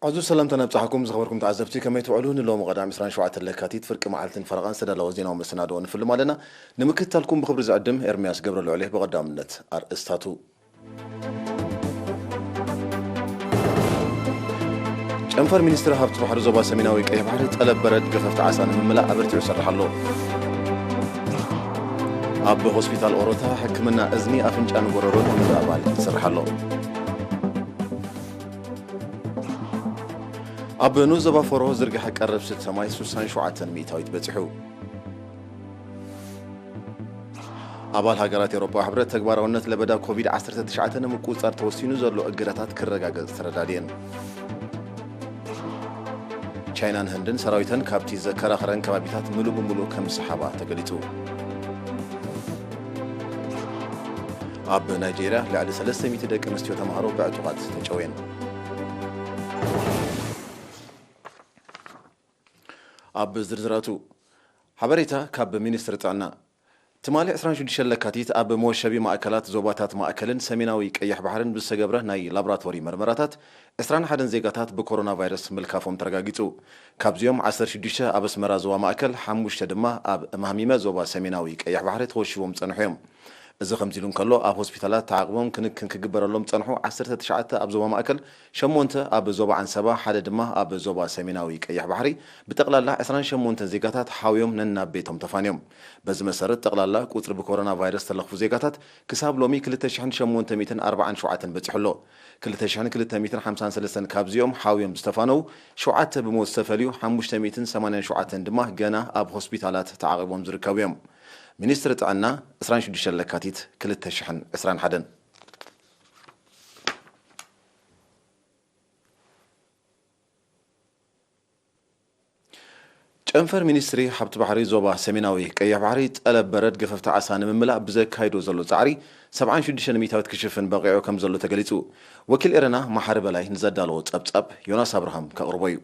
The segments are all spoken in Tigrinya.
عزو سلامتنا بصحكم زخبركم تعزبتي كما يتوعلون اللوم غدا عمسران شوعة اللكاتيت فرق معالتين فرقان سدالا وزينا ومسنادو نفلم علينا نمكتالكم بخبر زعدم إرمياس قبر العليه بغدا منت أرستاتو أنفر مينستر هابت بحر زوبا سميناوي كي بحر طلب برد قففت عسان من ملا أبرتي يسرح الله أب هوسبيتال أوروتا حكمنا أزني أفنج أن بررون من أبال يسرح الله أب نوزبا فرو زرق حق قرب ست سماي سوسان شوعة ميتاويت بتحو أبال هاجرات أوروبا حبرت تكبار ونت لبدا كوفيد 19 مقوصار توسينو زلو أجراتات كرقاق سردادين چاينان هندن سراويتن كابتي زكرا خرن كبابيتات ملو بملو كم صحابة تقليتو أب نيجيريا لعلي 300 دقيقة مستوى تمهارو باعتقاد تجوين أب زرزراتو حبريتا كاب مينستر تعنا تمالي 26 لكاتيت أب موشبي مأكلات زوباتات مأكلن سميناوي كيح بحرن بالسجبرة ناي لابراتوري مرمراتات إسران حدن زيجاتات بكورونا فيروس ملكافهم ترجعيتو كابزيوم 16 أبس مرازوا مأكل حموش تدمه أب مهميمة زوبا سميناوي كيح بحرت خوشيوم تنحيهم إذا خمسيلون كله أب هوسبيتالات تعاقبهم كن كجبر لهم تنحو 19 أب زوبا مأكل شمونته أب زوبا عن سبا حد دمه أب زوبا سميناوي كيح بحري بتقلل له إسران شمونته زيجاتات حاويهم ننا بيتهم تفانيهم بز مسارت تقلل له كوتر بكورونا فيروس تلخفو زيجاتات كساب لومي كل تشحن شمونته 204 شوعة بتحلو كل تشحن كل 253 كابزيوم حاويهم استفانو شوعة بموستفليو حموش 280 شوعة دمه جنا أب هوسبيتالات تعاقبهم زركاويهم مينستر تعنا 26 لكاتيت كل تشحن 20 حدن أنفر مينستري حبت بحري زوبا سميناوي كي بحري طلب برد قففت عسان من ملا بزك هيدو زلو تعري 27 ميتاوت كشفن باقيعو كم زلو تقليتو وكل إرنا محارب لاي نزدالو تأب يوناس أبراهام كأوربويو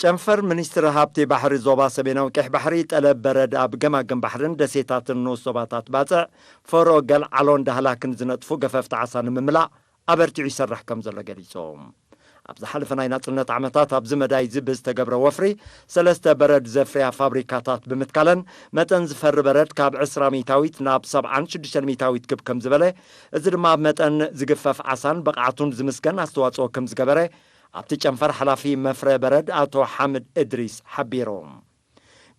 چنفر منستر هابتي بحري زوبا سميناوي كيح بحري طلب برد أب جماجم بحرن دسيتات النص صباتات باتا فرو قال علون دهلاكن زنطفو قففت عسان من ملا أبرتي يسرح كم زلو قليتهم أبز حلفنا ينطلنت عمتات أبز مداي زبز تقبر وفري سلسة برد زفريا فابريكاتات بمتكالن متن زفر برد كاب 10 ميتاويت ناب 7 ميتاويت كب كم زبله إذن ما متن زقفف عسان بقعتون زمسكن أستواتو كم زقبره أبتي چنفر حلافي مفر برد أتو حمد إدريس حبيروم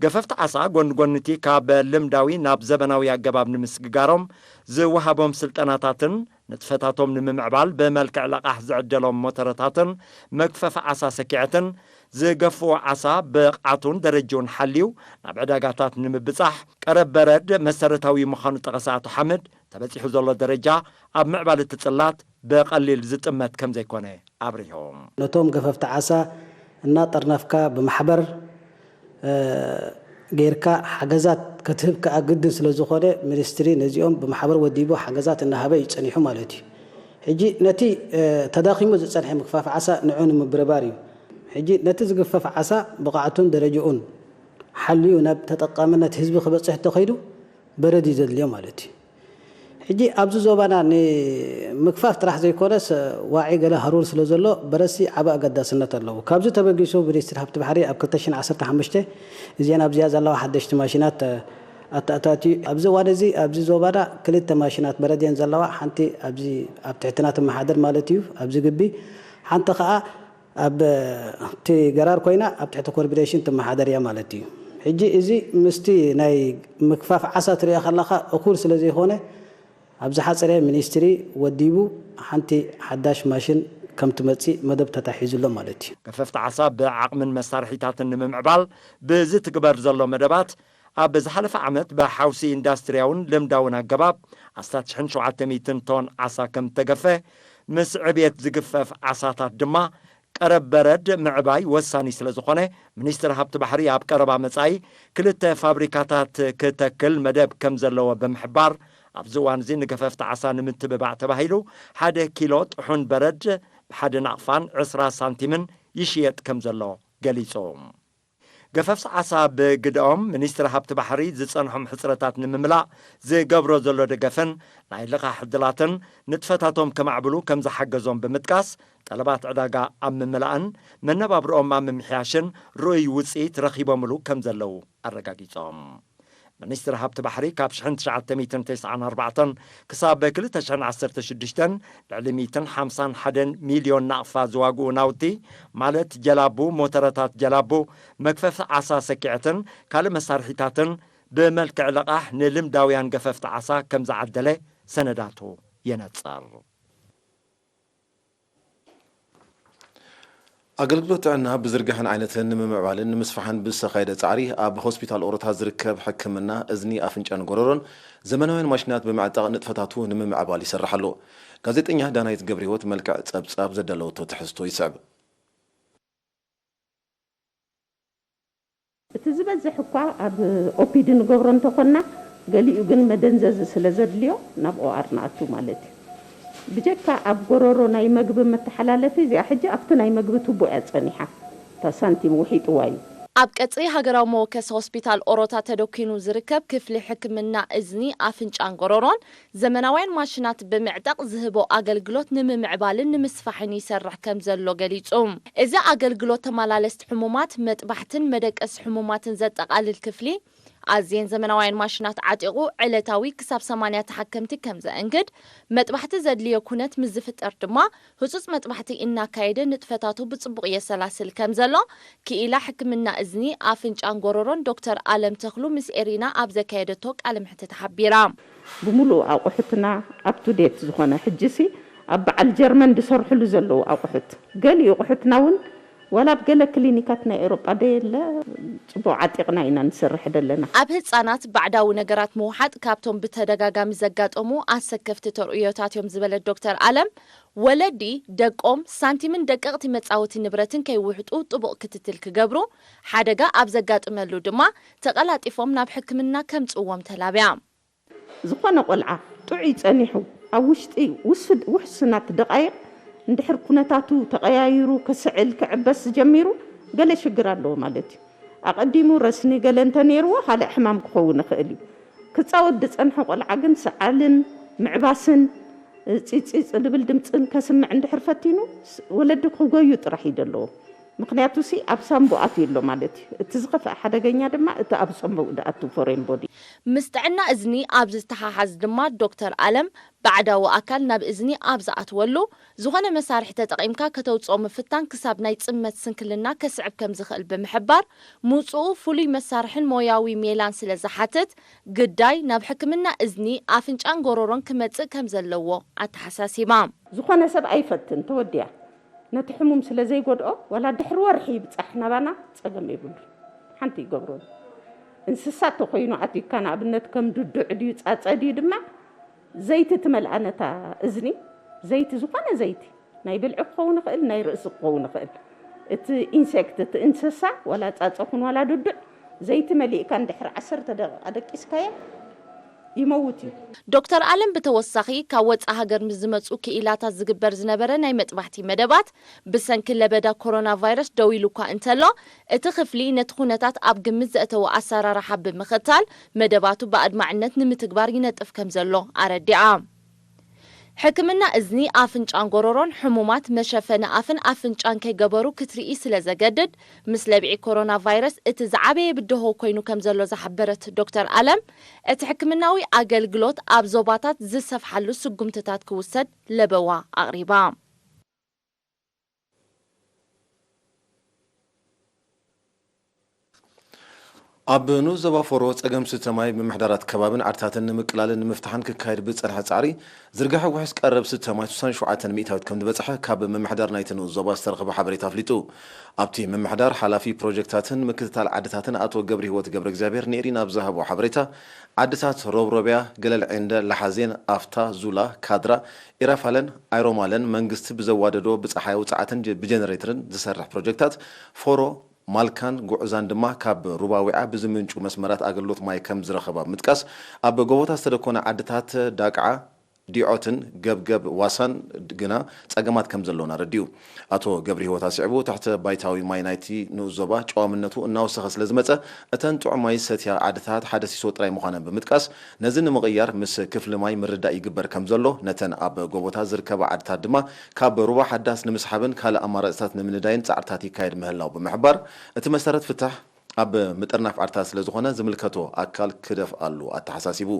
قففت عسا قنتي كاب لمداوي ناب زبناوي أقباب نمسقارهم زوهابهم سلطناتاتن نتفتاتهم نممعبال بملك علاقة زعجلهم موترتاتن مكفف عسا سكيعتن زقفو عسا بقعتون درجون حليو ناب عداقاتات نمبصح قرب برد مسارتاوي مخانو تغساتو حمد تبسيحو زولو درجة أب معبال التطلات بقليل زتمت كم زي كونه أبريهم نتوم قففت عسا الناطر نفكا بمحبر غيركا حجزات كتبك أقدم سلزوخه مينستري نزيهم بمحبر وديبو حجزات إنها بيتصنيحوا مالتي حجي نتي تداخل مزتصنيح مكفاف عسى نعون مبرباريو حجي نتي زقفف عسى بقعتون درجون حليو نب تتقامنا تهزب خبصح تخيدو بردي زد اليوم مالتي حجي أبزو زوبانا مكفاف تراح زي كورس واعي قال هرول سلوزلو برسي عبا قداس النتر له كابزو تبقيسو بريستر حبت بحري أبكتشن 15 زين أبزياز الله حدشت ماشينات أتاتي أبزو وادزي أبزي زوبانا كلت ماشينات بردين زلوا حنتي أبزي أبتعتنات المحاضر مالتيو أبزي قبي حنت خاء أب تي قرار كوينا أبتعت كوربريشن تم محاضر يا مالتيو حجي إزي مستي ناي مكفاف عسى تري خلاخ أقول سلزي هونه أبز حصري مينستري وديبو حنتي حداش ماشين كم تمتسي مدب تتحيز له مالتي كففت عصاب بعقم مسارحيتات النمعبال بزت كبر زلو مدبات أبز حلف عمت بحوسي اندسترياون لمداون الجباب أستات شحن 700 طن عصا كم تقفه مس عبيت زقفف عصاتات دما قرب برد معباي وساني سلازخونه منستر هابت بحري أب قربا مصاي كلت فابريكاتات كتكل مدب كم زلو بمحبار أبزوان زين قففت عسان من تبع تبهيلو 1 كيلو طحون برد بحد نقفان 10 سنتيمن يشيت كم زلو قليصوم ገፈፍቲ ዓሳ ብግድኦም ሚኒስትሪ ሃብቲ ባሕሪ ዝጸንሖም ሕፅረታት ንምምላእ ዝገብሮ ዘሎ ደገፍን ናይ ልቓሕ ዕድላትን ንጥፈታቶም ከማዕብሉ ከም ዝሓገዞም ብምጥቃስ ጠለባት ዕዳጋ ኣብ ምምላእን መነባብሮኦም ኣብ ምምሕያሽን ርኡይ ውፅኢት ረኺቦምሉ ከም ዘለዉ ኣረጋጊጾም ሚኒስትሪ ሃብቲ ባሕሪ ካብ 1994 ክሳብ 2016 ልዕሊ 151 ሚልዮን ናቕፋ ዝዋግኡ ናውቲ ማለት ጀላቡ ሞተረታት ጀላቡ መክፈፍቲ ዓሳ ሰኪዕትን ካልእ መሳርሒታትን ብመልክዕ ልቓሕ ንልምዳውያን ገፈፍቲ ዓሳ ከም ዝዓደለ ሰነዳቱ የነጸር ኣገልግሎት ጥዕና ብዝርግሕን ዓይነትን ንምምዕባልን ንምስፋሕን ብዝተኻየደ ጻዕሪ ኣብ ሆስፒታል ኦሮታት ዝርከብ ሕክምና እዝኒ ኣፍንጫን ጎረሮን ዘመናውያን ማሽናት ብምዕጣቕ ንጥፈታቱ ንምምዕባል ይሰርሕ ኣሎ ጋዜጠኛ ዳናይት ገብረ ህይወት መልክዕ ጸብጻብ ዘዳለወቶ ትሕዝቶ ይስዕብ እቲ ዝበዝሕ እኳ ኣብ ኦፒዲ ንገብሮ እንተኾና ገሊኡ ግን መደንዘዝ ስለ ዘድልዮ ናብ ኦኣር ንኣቱ ማለት እዩ ብጀካ ኣብ ጎረሮ ናይ መግቢ መተሓላለፊ እዚኣ ሕጂ ኣብቲ ናይ መግቢ ቱቦ እያ ጸኒሓ እታ ሳንቲም ውሒጥዋ እዩ ኣብ ቀጽሪ ሃገራዊ መወከሲ ሆስፒታል ኦሮታ ተደኪኑ ዝርከብ ክፍሊ ሕክምና እዝኒ ኣፍንጫን ጎረሮን ዘመናውያን ማሽናት ብምዕጣቕ ዝህቦ ኣገልግሎት ንምምዕባልን ንምስፋሕን ይሰርሕ ከም ዘሎ ገሊጹ እዚ ኣገልግሎት ተመላለስቲ ሕሙማት መጥባሕትን መደቀስ ሕሙማትን ዘጠቓልል ክፍሊ ኣዝየን ዘመናውያን ማሽናት ዓጢቑ ዕለታዊ ክሳብ 80 ተሓከምቲ ከም ዘእንግድ መጥባሕቲ ዘድልዮ ኩነት ምዝፍጠር ድማ ህጹጽ መጥባሕቲ እናካየደ ንጥፈታቱ ብጽቡቕ የሰላስል ከም ዘሎ ክኢላ ሕክምና እዝኒ ኣፍንጫን ጎረሮን ዶክተር ኣለም ተኽሉ ምስ ኤሪና ኣብ ዘካየደቶ ቃለ ምሕትት ሓቢራ ብምሉእ ኣቑሑትና ኣፕ ቱ ዴት ዝኾነ ሕጂሲ ኣብ በዓል ጀርመን ዝሰርሕሉ ዘለዉ ኣቑሑት ገሊኡ ኣቑሑትና እውን ወላ ብገለ ክሊኒካት ናይ ኤውሮጳ ደየለ ጽቡቕ ዓጢቕና ኢና ንሰርሕ ደለና ኣብ ህፃናት ባዕዳዊ ነገራት ምውሓጥ ካብቶም ብተደጋጋሚ ዘጋጠሙ ኣሰከፍቲ ተርእዮታት እዮም ዝበለት ዶክተር ኣለም ወለዲ ደቆም ሳንቲምን ደቀቕቲ መጻወቲ ንብረትን ከይውሕጡ ጥቡቕ ክትትል ክገብሩ ሓደጋ ኣብ ዘጋጥመሉ ድማ ተቐላጢፎም ናብ ሕክምና ከምጽዎም ተላብያ ዝኾነ ቆልዓ ጥዑይ ጸኒሑ ኣብ ውሽጢ ውሕስናት ደቃይቕ እንድሕር ኩነታቱ ተቀያይሩ ክስዕል ክዕበስ ጀሚሩ ገለ ሽግር ኣለዎ ማለት እዩ ኣቀዲሙ ረስኒ ገለ እንተነይርዎ ካልእ ሕማም ክኸውን ይኽእል እዩ ክጻወት ዝጸንሐ ቆልዓ ግን ሰዓልን ምዕባስን ፂፂፅ ልብል ድምፅን ከስምዕ እንድሕር ፈቲኑ ወለዲ ክጎዩ ጥራሕ ይደለዎ ምክንያቱ ሲ ኣብ ሳምቡኣት የሎ ማለት እዩ እቲ ዝኸፍአ ሓደገኛ ድማ እቲ ኣብ ሰምቡ ደኣቱ ፎሬን ቦዲ ምስ ጥዕና እዝኒ ኣብ ዝተሓሓዝ ድማ ዶክተር ኣለም ባዕዳዊ ኣካል ናብ እዝኒ ኣብ ዝኣትወሉ ዝኾነ መሳርሒ ተጠቒምካ ከተውፅኦ ምፍታን ክሳብ ናይ ጽመት ስንክልና ከስዕብ ከም ዝኽእል ብምሕባር ምውፅኡ ፍሉይ መሳርሕን ሞያዊ ሜላን ስለ ዝሓትት ግዳይ ናብ ሕክምና እዝኒ ኣፍንጫን ጎረሮን ክመጽእ ከም ዘለዎ ኣተሓሳሲባ ዝኾነ ሰብ ኣይፈትን ተወድያ ነቲ ሕሙም ስለ ዘይጎድኦ ወላ ድሕሪ ወርሒ ይብጻሕ ናባና ጸገም ይብሉ ሓንቲ ይገብሮ እንስሳት ተኮይኑ ኣቲካ ንኣብነት ከም ድዱዕ ድዩ ጻጸ ድዩ ድማ ዘይቲ ትመልኣነታ እዝኒ ዘይቲ ዝኾነ ዘይቲ ናይ ብልዒ ክኸውን ይኽእል ናይ ርእሲ ክኸውን ይኽእል እቲ ኢንሴክት እቲ እንስሳ ወላ ጻጸ ኩን ወላ ድዱዕ ዘይቲ መሊእካ እንድሕሪ 10 ደቂቃ ደቂስካየ ይመውት እዩ ዶክተር ኣለም ብተወሳኺ ካብ ወፃኢ ሃገር ምስ ዝመጹ ክኢላታት ዝግበር ዝነበረ ናይ መጥባሕቲ መደባት ብሰንኪ ለበዳ ኮሮና ቫይረስ ደው ኢሉ እኳ እንተሎ እቲ ክፍሊ ነቲ ኩነታት ኣብ ግምት ዘእተወ ኣሰራርሓ ብምኽታል መደባቱ ብኣድማዕነት ንምትግባር ይነጥፍ ከም ዘሎ ኣረዲኣ ሕክምና እዝኒ ኣፍንጫን ጎረሮን ሕሙማት መሸፈኒ ኣፍን ኣፍንጫን ከይገበሩ ክትርኢ ስለ ዘገድድ ምስ ለቢዒ ኮሮና ቫይረስ እቲ ዝዓበየ ብድሆ ኮይኑ ከም ዘሎ ዝሓበረት ዶክተር ኣለም እቲ ሕክምናዊ ኣገልግሎት ኣብ ዞባታት ዝሰፍሓሉ ስጉምትታት ክውሰድ ለበዋ ኣቕሪባ ኣብ ኑዞባ ፎሮ ጸገም ስተማይ ብምሕዳራት ከባብን ዓድታትን ንምቅላልን ንምፍታሕን ክካየድ ብጸንሐ ጻዕሪ ዝርግሐ ውሕስ ቀረብ ስተማይ 67 ሚእታዊት ከም ዝበጽሐ ካብ ምምሕዳር ናይቲ ኑዞባ ዝተረኸበ ሓበሬታ ኣፍሊጡ ኣብቲ ምምሕዳር ሓላፊ ፕሮጀክታትን ምክትታል ዓድታትን ኣቶ ገብረ ህይወት ገብረ እግዚአብሔር ነይሪና ብዝሃቦ ሓበሬታ ዓድታት ሮብሮብያ ገለል ዒንደ ላሓዜን ኣፍታ ዙላ ካድራ ኢራፋለን ኣይሮማለን መንግስቲ ብዘዋደዶ ብፀሓይ ውፅዓትን ብጀነሬተርን ዝሰርሕ ፕሮጀክታት ፎሮ ማልካን ጉዕዛን ድማ ካብ ሩባዊዓ ብዝምንጩ መስመራት ኣገልግሎት ማይ ከም ዝረኸባ ምጥቃስ ኣብ ጎቦታት ዝተደኮነ ዓድታት ዳቅዓ ዲዖትን ገብገብ ዋሳን ግና ጸገማት ከም ዘለውና ረዲዩ አቶ ገብሪ ህይወት አስዕቡ ታሕተ ባይታዊ ማይ ናይቲ ንዞባ ጨዋምነቱ እናውሰኸ ስለ ዝመጸ እተን ጥዑማይ ሰትያ ዓድታት ሓደ ሲሶ ጥራይ ምዃነን ብምጥቃስ ነዚ ንምቕያር ምስ ክፍሊ ማይ ምርዳእ ይግበር ከም ዘሎ ነተን ኣብ ጎቦታት ዝርከባ ዓድታት ድማ ካብ ሩባ ሓዳስ ንምስሓብን ካልእ ኣማራፅታት ንምንዳይን ጻዕርታት ይካየድ ምህላው ብምሕባር እቲ መሰረት ፍታሕ ኣብ ምጥርናፍ ዓድታት ስለ ዝኾነ ዝምልከቶ ኣካል ክደፍ ኣሉ ኣተሓሳሲቡ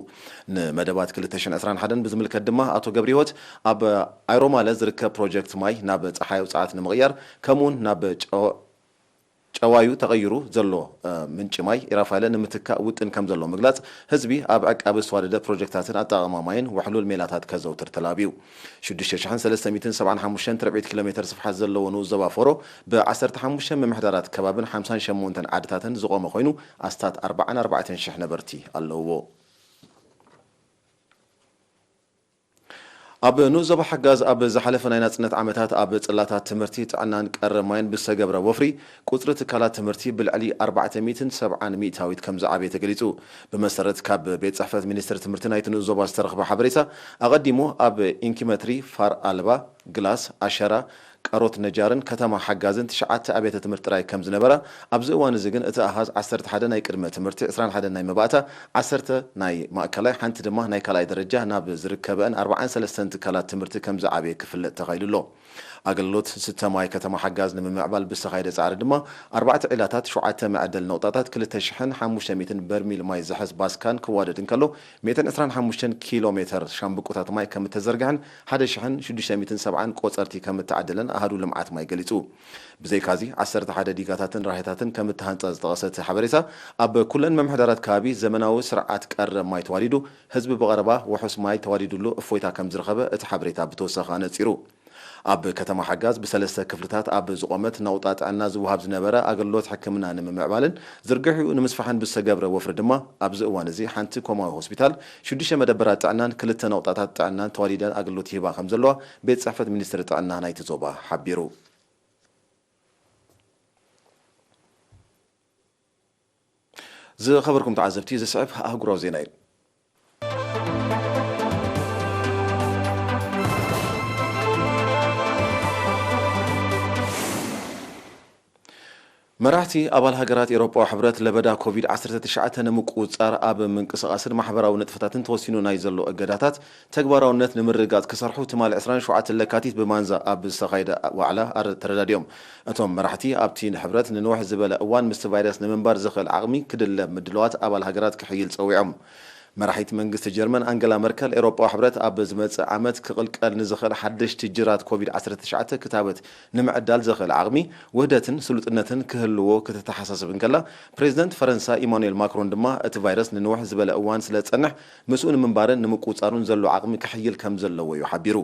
ንመደባት 2021 ብዝምልከት ድማ ኣቶ ገብሪ ህይወት ኣብ ኣይሮማለ ዝርከብ ፕሮጀክት ማይ ናብ ፀሓይ ውፅዓት ንምቕያር ከምኡውን ናብ ጨዋዩ ተቐይሩ ዘሎ ምንጭ ማይ ኢራፋይለ ንምትካእ ውጥን ከም ዘሎ ምግላጽ ህዝቢ ኣብ ዕቃቢ ዝተዋደደ ፕሮጀክታትን ኣጠቓቕማ ማይን ውሕሉል ሜላታት ከዘውትር ተላብዩ 6375 ትርዒት ኪሎ ሜትር ስፍሓት ዘለዎ ንዞባ ፎሮ ብ15 ምምሕዳራት ከባብን 58 ዓድታትን ዝቆመ ኮይኑ ኣስታት 44,000 ነበርቲ ኣለውዎ ኣብ ንዞባ ሓጋዝ ኣብ ዝሓለፈ ናይ ናጽነት ዓመታት ኣብ ጽላታት ትምህርቲ ጥዕናን ቀረብ ማይን ብዝተገብረ ወፍሪ ቁጽሪ ትካላት ትምህርቲ ብልዕሊ 470 ሚእታዊት ከም ዝዓበየ ተገሊጹ ብመሰረት ካብ ቤት ጽሕፈት ሚኒስትሪ ትምህርቲ ናይቲ ንዞባ ዝተረኽበ ሓበሬታ ኣቐዲሙ ኣብ ኢንኪሜትሪ ፋር ኣልባ ግላስ ኣሸራ ቀሮት ነጃርን ከተማ ሓጋዝን 9 ኣብያተ ትምህርቲ ጥራይ ከም ዝነበረ ኣብዚ እዋን እዚ ግን እቲ ኣሃዝ 11 ናይ ቅድመ ትምህርቲ 21 ናይ መባእታ 10 ናይ ማእከላይ ሓንቲ ድማ ናይ ካልኣይ ደረጃ ናብ ዝርከበን 43 ትካላት ትምህርቲ ከም ዝዓበየ ክፍለጥ ተኻይሉሎ ኣገልግሎት ስተማይ ከተማ ሓጋዝ ንምምዕባል ብዝተኻየደ ጻዕሪ ድማ 4 ዒላታት 7 መዕደል ነውጣታት 2500 በርሚል ማይ ዝሕዝ ባስካን ክዋደድ እንከሎ 125 ኪሎ ሜትር ሻምብቆታት ማይ ከም ተዘርግሕን 1670 ቆጸርቲ ከም ተዓደለን ኣሃዱ ልምዓት ማይ ገሊጹ ብዘይካዚ 11 ዲጋታትን ራሄታትን ከም ተሃንጻ ዝጠቐሰት ሓበሬታ ኣብ ኩለን መምሕዳራት ከባቢ ዘመናዊ ስርዓት ቀረብ ማይ ተዋዲዱ ህዝቢ ብቐረባ ውሑስ ማይ ተዋዲዱሉ እፎይታ ከም ዝረኸበ እቲ ሓበሬታ ብተወሳኺ ኣነጺሩ ኣብ ከተማ ሓጋዝ ብሰለስተ ክፍልታት ኣብ ዝቆመት ናውጣ ጥዕና ዝወሃብ ዝነበረ ኣገልግሎት ሕክምና ንምምዕባልን ዝርግሑ ንምስፋሕን ብዝተገብረ ወፍሪ ድማ ኣብዚ እዋን እዚ ሓንቲ ኮማዊ ሆስፒታል 6 መደበራት ጥዕናን 2 ናውጣታት ጥዕናን ተዋዲደን ኣገልግሎት ይህባ ከም ዘለዋ ቤት ጽሕፈት ሚኒስትሪ ጥዕና ናይቲ ዞባ ሓቢሩ ዝኸበርኩም ተዓዘብቲ ዝስዕብ ኣህጉራዊ ዜና እዩ መራሕቲ ኣባል ሃገራት ኤውሮጳዊ ሕብረት ለበዳ ኮቪድ-19 ንምቁፅጻር ኣብ ምንቅስቓስን ማሕበራዊ ንጥፈታትን ተወሲኑ ናይ ዘሎ እገዳታት ተግባራውነት ንምርጋጽ ክሰርሑ ትማል 27 ለካቲት ብማንዛ ኣብ ዝተኻየደ ዋዕላ ተረዳድዮም እቶም መራሕቲ ኣብቲ ሕብረት ንንውሕ ዝበለ እዋን ምስቲ ቫይረስ ንምንባር ዝኽእል ዓቕሚ ክድለ ምድለዋት ኣባል ሃገራት ክሕይል ፀዊዖም መራሒት መንግስቲ ጀርመን አንገላ መርከል ኤውሮጳዊ ሕብረት ኣብ ዝመጽእ ዓመት ክቕልቀል ንዝኽእል ሓደሽቲ ጅራት ኮቪድ-19 ክታበት ንምዕዳል ዝኽእል ዓቕሚ ውህደትን ስሉጥነትን ክህልዎ ክትተሓሳስብ እንከላ ፕሬዚደንት ፈረንሳይ ኢማኑኤል ማክሮን ድማ እቲ ቫይረስ ንንውሕ ዝበለ እዋን ስለ ዝጸንሕ ምስኡ ንምንባርን ንምቁጻሩን ዘሎ ዓቕሚ ክሕይል ከም ዘለዎ እዩ ሓቢሩ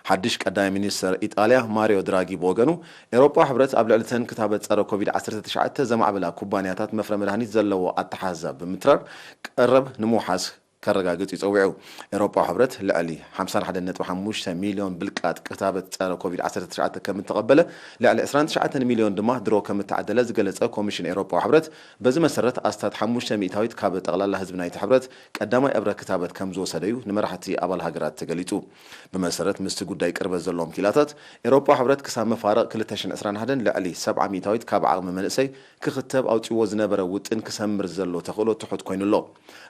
ሓድሽ ቀዳማይ ሚኒስትር ኢጣልያ ማሪዮ ድራጊ ብወገኑ ኤውሮጳዊ ሕብረት ኣብ ልዕልተን ክታበት ጸረ ኮቪድ-19 ዘማዕበላ ኩባንያታት መፍረ መድሃኒት ዘለዎ ኣተሓዛ ብምትራር ቀረብ ንምውሓስ ከረጋግጽ ይጸውዑ ኤውሮጳዊ ሕብረት ልዕሊ 51.5 ሚልዮን ብልቃጥ ክታበት ጸረ ኮቪድ-19 ከም ተቐበለ ልዕሊ 29 ሚልዮን ድማ ድሮ ከም ተዓደለ ዝገለጸ ኮሚሽን ኤውሮጳዊ ሕብረት በዚ መሰረት ኣስታት 5 ሚእታዊት ካብ ጠቕላላ ህዝቢ ናይቲ ሕብረት ቀዳማይ እብረ ክታበት ከም ዝወሰደዩ ንመራሕቲ ኣባል ሃገራት ተገሊጹ ብመሰረት ምስቲ ጉዳይ ቅርበት ዘለዎም ኪላታት ኤውሮጳዊ ሕብረት ክሳብ መፋረቕ 2021 ልዕሊ 70 ሚእታዊት ካብ ዓቕሚ መንእሰይ ክኽተብ ኣውፂዎ ዝነበረ ውጥን ክሰምር ዘሎ ተኽእሎ ትሑት ኮይኑሎ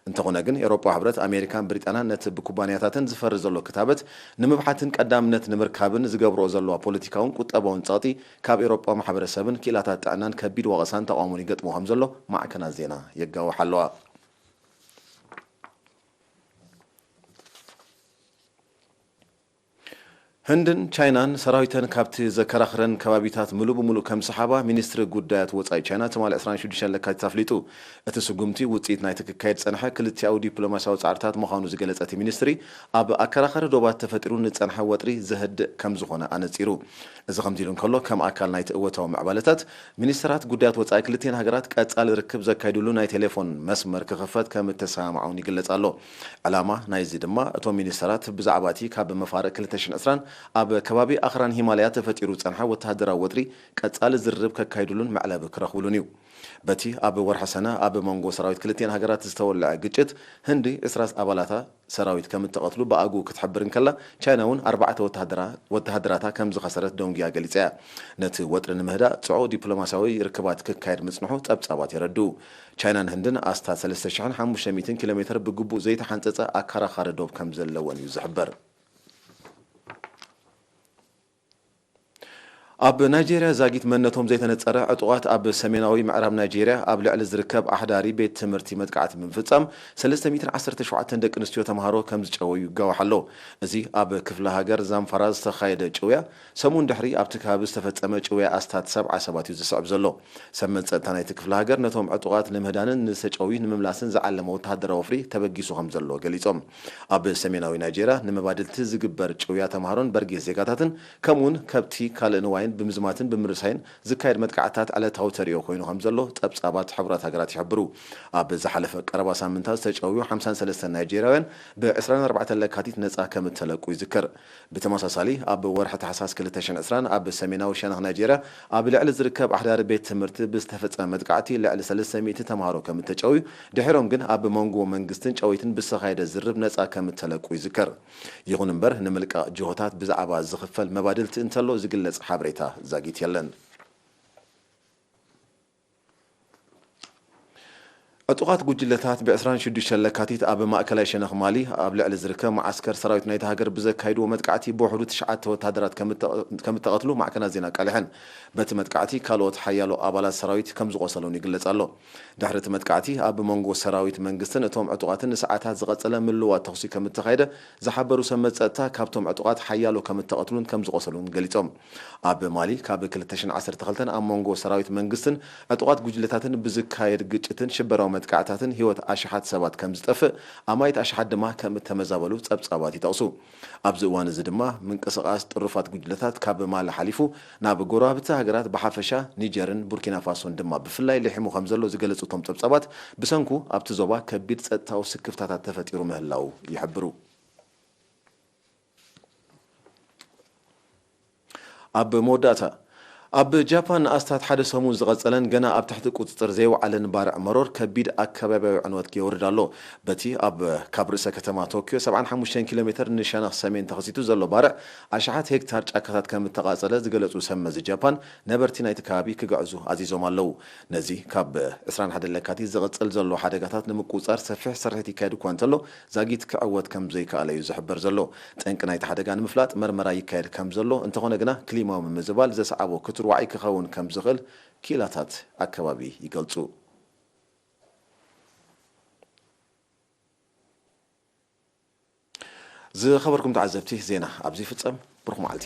እንተኾነ ግን ኤውሮጳዊ ሕብረት ኣሜሪካን ብሪጣንያን ነቲ ብኩባንያታትን ዝፈሪ ዘሎ ክታበት ንምብሓትን ቀዳምነት ንምርካብን ዝገብርኦ ዘለዋ ፖለቲካውን ቁጠባውን ጸቕጢ ካብ ኤውሮጳዊ ማሕበረሰብን ክኢላታት ጥዕናን ከቢድ ወቐሳን ተቃውሞን ይገጥሞ ከም ዘሎ ማዕከናት ዜና የጋውሕ ኣለዋ ህንድን ቻይናን ሰራዊተን ካብቲ ዘከራኽረን ከባቢታት ሙሉእ ብምሉእ ከም ሰሓባ ሚኒስትሪ ጉዳያት ወጻኢ ቻይና ትማል 26 ለካቲት ኣፍሊጡ እቲ ስጉምቲ ውፅኢት ናይቲ ክካየድ ጸንሐ ክልቲኣዊ ዲፕሎማስያዊ ጻዕርታት ምዃኑ ዝገለጸ እቲ ሚኒስትሪ ኣብ ኣከራኻሪ ዶባት ተፈጢሩ ንጸንሐ ወጥሪ ዘህድእ ከም ዝኾነ ኣነጺሩ እዚ ከምዚ ኢሉ እንከሎ ከም ኣካል ናይቲ እወታዊ ምዕባለታት ሚኒስትራት ጉዳያት ወጻኢ ክልቲአን ሃገራት ቀጻሊ ርክብ ዘካይድሉ ናይ ቴሌፎን መስመር ክኽፈት ከም እተሰማምዑን ይግለጽ ኣሎ ዕላማ ናይዚ ድማ እቶም ሚኒስትራት ብዛዕባ እቲ ካብ መፋርቕ 2020 ኣብ ከባቢ ኣኽራን ሂማልያ ተፈጢሩ ጸንሐ ወተሃደራዊ ወጥሪ ቀጻሊ ዝርብ ከካይድሉን መዕለብ ክረኽብሉን እዩ በቲ ኣብ ወርሒ ሰነ ኣብ መንጎ ሰራዊት ክልቲአን ሃገራት ዝተወልዐ ግጭት ህንዲ 20 ኣባላታ ሰራዊት ከም ተቐትሉ በኣጉ ክትሕብርን ከላ ቻይና እውን 4 ወተሃደራታ ከም ዝኸሰረት ዶንግያ ገሊጻ ነቲ ወጥሪ ንምህዳእ ጽዑቕ ዲፕሎማስያዊ ርክባት ክካየድ ምጽንሑ ጸብጻባት ይረድኡ ቻይናን ህንድን ኣስታት 3500 ኪሎ ሜትር ብግቡእ ዘይተሓንጸጸ ኣከራኻሪ ዶብ ከም ዘለወን እዩ ዝሕበር ኣብ ናይጄርያ ዛጊት መንነቶም ዘይተነጸረ ዕጡቓት ኣብ ሰሜናዊ ምዕራብ ናይጄርያ ኣብ ልዕሊ ዝርከብ ኣሕዳሪ ቤት ትምህርቲ መጥቃዕቲ ምፍጻም 317 ደቂ ኣንስትዮ ተምሃሮ ከም ዝጨወዩ ይጋዋሕ ኣሎ እዚ ኣብ ክፍለ ሃገር ዛምፋራ ዝተኻየደ ጭውያ ሰሙን ድሕሪ ኣብቲ ከባቢ ዝተፈጸመ ጭውያ ኣስታት 70 ሰባት እዩ ዝስዕብ ዘሎ ሰመን ጸጥታ ናይቲ ክፍለ ሃገር ነቶም ዕጡቓት ንምህዳንን ንተጨውዩ ንምምላስን ዝዓለመ ወተሃደራዊ ወፍሪ ተበጊሱ ከም ዘሎ ገሊጾም ኣብ ሰሜናዊ ናይጄርያ ንምባድልቲ ዝግበር ጭውያ ተምሃሮን በርጌስ ዜጋታትን ከምኡውን ከብቲ ካልእ ንዋይን ብምዝማትን ብምርሳይን ዝካየድ መጥቃዕታት ዕለታዊ ተሪኦ ኮይኑ ከም ዘሎ ጸብጻባት ሕብራት ሃገራት ይሕብሩ ኣብ ዝሓለፈ ቀረባ ሳምንታት ዝተጨውዩ 53 ናይጄርያውያን ብ24 ለካቲት ነጻ ከም ተለቁ ይዝከር ብተመሳሳሊ ኣብ ወርሒ ታሕሳስ 2020 ኣብ ሰሜናዊ ሸነኽ ናይጄርያ ኣብ ልዕሊ ዝርከብ ኣሕዳሪ ቤት ትምህርቲ ብዝተፈጸመ መጥቃዕቲ ልዕሊ 300 ተምሃሮ ከም ተጨውዩ ድሕሮም ግን ኣብ መንጎ መንግስትን ጨወይትን ብዝተኻየደ ዝርብ ነጻ ከም ተለቁ ይዝከር ይኹን እምበር ንምልቃቕ ጅሆታት ብዛዕባ ዝኽፈል መባድልቲ እንተሎ ዝግለጽ ሓበሬታ ዛጊት የለን ዕጡቓት ጉጅለታት ብ26 ለካቲት ኣብ ማእከላይ ሸነኽ ማሊ ኣብ ልዕሊ ዝርከብ ማዓስከር ሰራዊት ናይቲ ሃገር ብዘካይድዎ መጥቃዕቲ ብውሕዱ 9 ወተሃደራት ከም ተቐትሉ ማዕከናት ዜና ቃሊሐን በቲ መጥቃዕቲ ካልኦት ሓያሎ ኣባላት ሰራዊት ከም ዝቆሰሉን ይግለጽ ኣሎ ድሕሪ እቲ መጥቃዕቲ ኣብ መንጎ ሰራዊት መንግስትን እቶም ዕጡቓትን ንሰዓታት ዝቐጸለ ምልውዋጥ ተኹሲ ከም ተኻየደ ዝሓበሩ ሰመት ጸጥታ ካብቶም ዕጡቓት ሓያሎ ከም ተቐትሉን ከም ዝቆሰሉን ገሊጾም ኣብ ማሊ ካብ 2012 ኣብ መንጎ ሰራዊት መንግስትን ዕጡቓት ጉጅለታትን ብዝካየድ ግጭትን ሽበራዊ መጥቃዕታትን ህይወት ኣሽሓት ሰባት ከም ዝጠፍእ ኣማይት ኣሽሓት ድማ ከም ተመዛበሉ ጸብጻባት ይጠቕሱ ኣብዚ እዋን እዚ ድማ ምንቅስቓስ ጥሩፋት ጉጅለታት ካብ ማሊ ሓሊፉ ናብ ጎረባብቲ ሃገራት ብሓፈሻ ኒጀርን ቡርኪና ፋሶን ድማ ብፍላይ ልሒሙ ከም ዘሎ ዝገለጹ እቶም ጸብጻባት ብሰንኩ ኣብቲ ዞባ ከቢድ ጸጥታዊ ስክፍታታት ተፈጢሩ ምህላው ይሕብሩ ኣብ መወዳእታ ኣብ ጃፓን ኣስታት ሓደ ሰሙን ዝቐጸለን ገና ኣብ ትሕቲ ቁጽጥር ዘይወዓለን ባርዕ መሮር ከቢድ ኣከባብያዊ ዕንወት የወርድ ኣሎ በቲ ኣብ ካብ ርእሰ ከተማ ቶኪዮ 75 ኪሎ ሜትር ንሸነኽ ሰሜን ተኸሲቱ ዘሎ ባርዕ ኣሽሓት ሄክታር ጫካታት ከም ተቓጸለ ዝገለጹ ሰመዚ ጃፓን ነበርቲ ናይቲ ከባቢ ክግዕዙ ኣዚዞም ኣለዉ ነዚ ካብ 21 ለካቲት ዝቕጽል ዘሎ ሓደጋታት ንምቁጻር ሰፊሕ ስርሒት ይካየድ እኳ እንተሎ ዛጊት ክዕወት ከም ዘይከኣለ እዩ ዝሕበር ዘሎ ጠንቂ ናይቲ ሓደጋ ንምፍላጥ መርመራ ይካየድ ከም ዘሎ እንተኾነ ግና ክሊማዊ ምምዝባል ዘሰዓቦ ዋይ ክኸውን ከም ዝኽእል ኪላታት ኣከባቢ ይገልጹ ዝኸበርኩም ተዓዘብቲ ዜና ኣብዚ ፍጸም ብሩኽ መዓልቲ